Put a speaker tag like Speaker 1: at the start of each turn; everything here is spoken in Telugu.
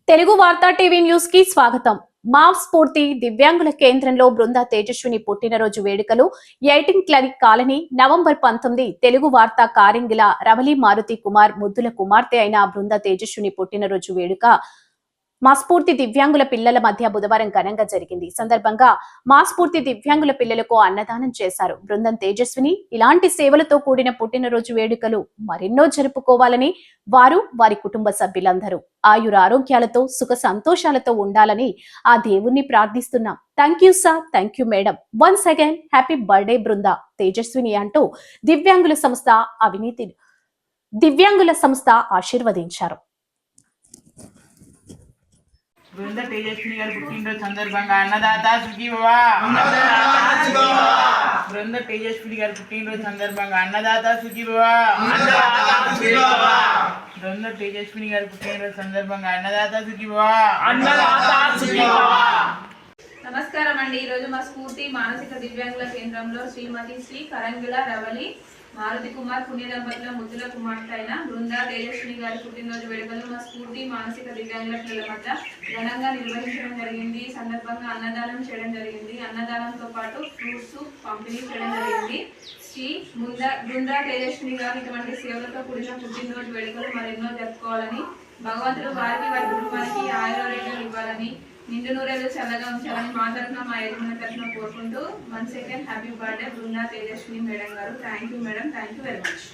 Speaker 1: తెలుగు వార్తా టీవీ న్యూస్ కి స్వాగతం. మా స్ఫూర్తి దివ్యాంగుల కేంద్రంలో బృంద తేజస్విని పుట్టినరోజు వేడుకలు ఎయిటింగ్ క్లినిక్ కాలనీ నవంబర్ 19 తెలుగు వార్తా కారింగిల రమలి మారుతి కుమార్ ముద్దుల కుమార్తె అయిన బృంద తేజస్విని పుట్టినరోజు వేడుక మా స్ఫూర్తి దివ్యాంగుల పిల్లల మధ్య బుధవారం ఘనంగా జరిగింది. సందర్భంగా మా స్ఫూర్తి దివ్యాంగుల పిల్లలకు అన్నదానం చేశారు. బృందం తేజస్విని ఇలాంటి సేవలతో కూడిన పుట్టినరోజు వేడుకలు మరెన్నో జరుపుకోవాలని వారు వారి కుటుంబ సభ్యులందరూ ఆయుర ఆరోగ్యాలతో సుఖ సంతోషాలతో ఉండాలని ఆ దేవుణ్ణి ప్రార్థిస్తున్నాం. Thank you sir, thank you madam. Once again happy birthday Brinda Tejaswini అంటూ దివ్యాంగుల సంస్థ ఆశీర్వదించారు.
Speaker 2: బృంద తేజస్విని గారి పుట్టినరోజు సందర్భంగా అన్నదాత సుఖీభవ. బృంద తేజస్విని గారి పుట్టినరోజు సందర్భంగా అన్నదాత సుఖీభవ. బృంద తేజస్విని గారి పుట్టినరోజు సందర్భంగా అన్నదాత సుఖీభవ.
Speaker 3: నమస్కారం అండి. ఈరోజు మా స్ఫూర్తి మానసిక దివ్యాంగుల కేంద్రంలో శ్రీమతి శ్రీ కరంగిల రవలి మారుతి కుమార్ పుణ్య దంపతుల ముద్దుల కుమార్తె అయిన బృందా తేజస్విని గారి పుట్టినరోజు వేడుకలు మా స్ఫూర్తి మానసిక దివ్యాంగుల పిల్లల మధ్య ఘనంగా నిర్వహించడం జరిగింది. ఈ సందర్భంగా అన్నదానం చేయడం జరిగింది. అన్నదానంతో పాటు ఫ్రూట్స్ పంపిణీ చేయడం జరిగింది. శ్రీ బృందా తేజస్విని గారు ఇటువంటి సేవలతో కూడిన పుట్టినరోజు వేడుకలు మరెన్నో జరుపుకోవాలని భగవంతుడు వారికి వారి కుటుంబానికి ఆయుర్వేదం ఇవ్వాలని నిండు నూరేళ్ళు చల్లగా ఉంచాలని మా తరఫున మా యజమాని తరఫున కోరుకుంటూ once again happy birthday Brinda Tejaswini madam గారు. Thank you madam, thank you very much.